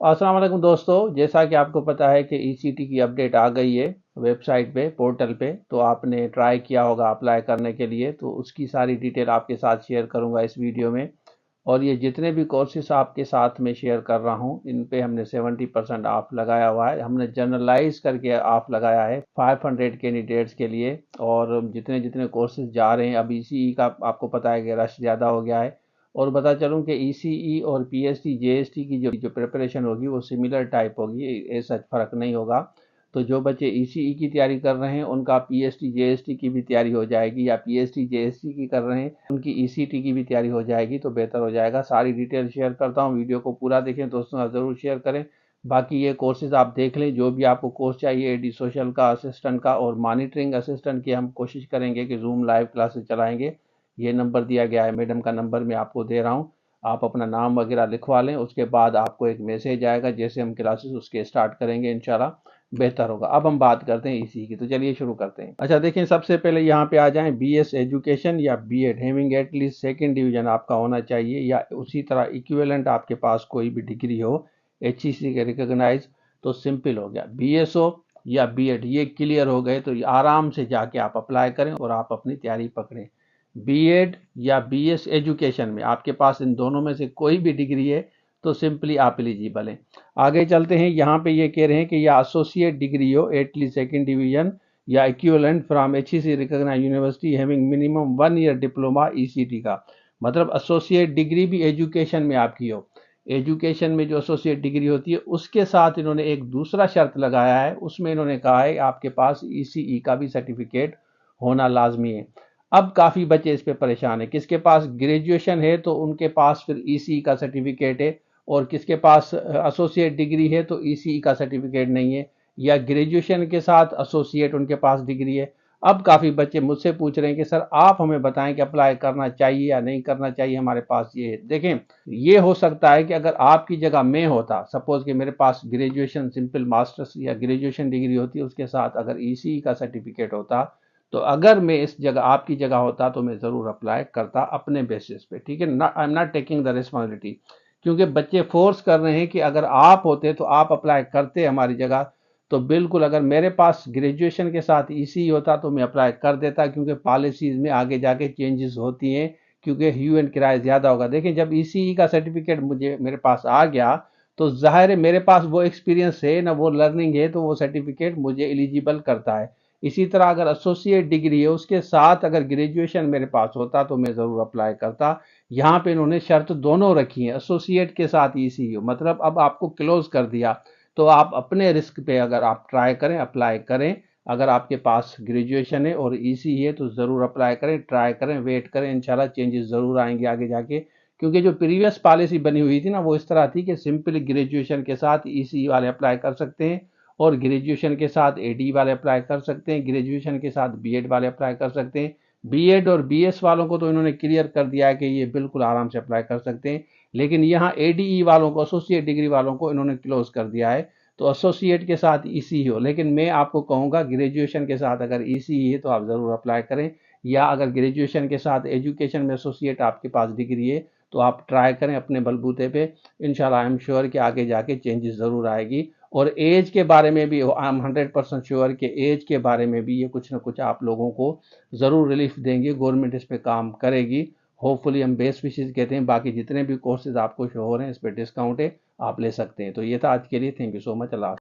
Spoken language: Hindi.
अस्सलाम वालेकुम दोस्तों, जैसा कि आपको पता है कि ईसीटी की अपडेट आ गई है वेबसाइट पे, पोर्टल पे। तो आपने ट्राई किया होगा अप्लाई करने के लिए, तो उसकी सारी डिटेल आपके साथ शेयर करूंगा इस वीडियो में। और ये जितने भी कोर्सेज आपके साथ में शेयर कर रहा हूँ, इन पे हमने 70% ऑफ लगाया हुआ है। हमने जनरलाइज करके ऑफ लगाया है 500 कैंडिडेट्स के लिए। और जितने जितने कोर्सेज जा रहे हैं, अब ईसीई का आपको पता है कि रश ज़्यादा हो गया है। और बता चलूँ कि ईसीई और पीएसटी जेएसटी की जो प्रिपरेशन होगी वो सिमिलर टाइप होगी, ऐसा फ़र्क नहीं होगा। तो जो बच्चे ईसीई की तैयारी कर रहे हैं उनका पीएसटी जेएसटी की भी तैयारी हो जाएगी, या पीएसटी जेएसटी की कर रहे हैं उनकी ईसीटी की भी तैयारी हो जाएगी, तो बेहतर हो जाएगा। सारी डिटेल शेयर करता हूँ, वीडियो को पूरा देखें दोस्तों, आप ज़रूर शेयर करें। बाकी ये कोर्सेज आप देख लें, जो भी आपको कोर्स चाहिए एडी सोशल का, असिस्टेंट का और मॉनिटरिंग असिस्टेंट की, हम कोशिश करेंगे कि जूम लाइव क्लासेस चलाएंगे। ये नंबर दिया गया है, मैडम का नंबर मैं आपको दे रहा हूँ। आप अपना नाम वगैरह लिखवा लें, उसके बाद आपको एक मैसेज आएगा जैसे हम क्लासेस उसके स्टार्ट करेंगे, इंशाल्लाह बेहतर होगा। अब हम बात करते हैं इसी की, तो चलिए शुरू करते हैं। अच्छा देखिए, सबसे पहले यहाँ पे आ जाएं, बीएस एजुकेशन या BEd having at least second division आपका होना चाहिए, या उसी तरह इक्विवेलेंट आपके पास कोई भी डिग्री हो एचईसी के रिकॉग्नाइज, तो सिंपल हो गया। बीएसओ या बीएड ये क्लियर हो गए तो आराम से जाके आप अप्लाई करें और आप अपनी तैयारी पकड़ें। बीएड या बीएस एजुकेशन में आपके पास इन दोनों में से कोई भी डिग्री है तो सिंपली आप एलिजिबल हैं। आगे चलते हैं, यहाँ पे ये कह रहे हैं कि या एसोसिएट डिग्री हो एटलीस्ट सेकंड डिवीजन या equivalent from HEC recognised university having minimum 1 year diploma ECT का मतलब एसोसिएट डिग्री भी एजुकेशन में आपकी हो। एजुकेशन में जो एसोसिएट डिग्री होती है उसके साथ इन्होंने एक दूसरा शर्त लगाया है, उसमें इन्होंने कहा है आपके पास ईसीई का भी सर्टिफिकेट होना लाजमी है। अब काफ़ी बच्चे इस पे परेशान है, किसके पास ग्रेजुएशन है तो उनके पास फिर ईसीई का सर्टिफिकेट है, और किसके पास एसोसिएट डिग्री है तो ईसीई का सर्टिफिकेट नहीं है, या ग्रेजुएशन के साथ एसोसिएट उनके पास डिग्री है। अब काफ़ी बच्चे मुझसे पूछ रहे हैं कि सर आप हमें बताएं कि अप्लाई करना चाहिए या नहीं करना चाहिए, हमारे पास ये है। देखें, ये हो सकता है कि अगर आपकी जगह मैं होता, सपोज कि मेरे पास ग्रेजुएशन सिंपल मास्टर्स या ग्रेजुएशन डिग्री होती, उसके साथ अगर ईसीई का सर्टिफिकेट होता, तो अगर मैं इस जगह आपकी जगह होता तो मैं ज़रूर अप्लाई करता अपने बेसिस पे, ठीक है ना। I am not taking the responsibility, क्योंकि बच्चे फोर्स कर रहे हैं कि अगर आप होते तो आप अप्लाई करते हमारी जगह। तो बिल्कुल, अगर मेरे पास ग्रेजुएशन के साथ ईसी होता तो मैं अप्लाई कर देता, क्योंकि पॉलिसीज में आगे जाके चेंजेस होती हैं, क्योंकि ह्यू एंड किराया ज़्यादा होगा। देखिए, जब ईसीई का सर्टिफिकेट मुझे मेरे पास आ गया तो जाहिर है मेरे पास वो एक्सपीरियंस है ना, वो लर्निंग है, तो वो सर्टिफिकेट मुझे एलिजिबल करता है। इसी तरह अगर एसोसिएट डिग्री है उसके साथ अगर ग्रेजुएशन मेरे पास होता तो मैं ज़रूर अप्लाई करता। यहाँ पे इन्होंने शर्त दोनों रखी है, एसोसिएट के साथ ईसीयू, मतलब अब आपको क्लोज कर दिया। तो आप अपने रिस्क पे अगर आप ट्राई करें, अप्लाई करें। अगर आपके पास ग्रेजुएशन है और ईसी है तो ज़रूर अप्लाई करें, ट्राई करें, वेट करें, इंशाल्लाह चेंजेस ज़रूर आएंगे आगे जाके। क्योंकि जो प्रीवियस पॉलिसी बनी हुई थी ना, वो इस तरह थी कि सिंपली ग्रेजुएशन के साथ ईसी वाले अप्लाई कर सकते हैं, और ग्रेजुएशन के साथ एडी वाले अप्लाई कर सकते हैं, ग्रेजुएशन के साथ बीएड वाले अप्लाई कर सकते हैं। बीएड और बीएस वालों को तो इन्होंने क्लियर कर दिया है कि ये बिल्कुल आराम से अप्लाई कर सकते हैं, लेकिन यहाँ एडीई वालों को, एसोसिएट डिग्री वालों को इन्होंने क्लोज कर दिया है। तो एसोसिएट के साथ ईसी हो, लेकिन मैं आपको कहूँगा ग्रेजुएशन के साथ अगर ईसी है तो आप ज़रूर अप्लाई करें, या अगर ग्रेजुएशन के साथ एजुकेशन में एसोसिएट आपके पास डिग्री है तो आप ट्राई करें अपने बलबूते पे। इंशाल्लाह आई एम श्योर कि आगे जाके चेंजेस ज़रूर आएगी। और एज के बारे में भी आई एम 100% श्योर कि एज के बारे में भी ये कुछ ना कुछ आप लोगों को ज़रूर रिलीफ देंगे, गवर्नमेंट इस पे काम करेगी। होपफुली हम बेस्ट विशेज़ कहते हैं। बाकी जितने भी कोर्सेज आपको शो हो रहे हैं इस पर डिस्काउंट है, आप ले सकते हैं। तो ये था आज के लिए, thank you so much, Allah.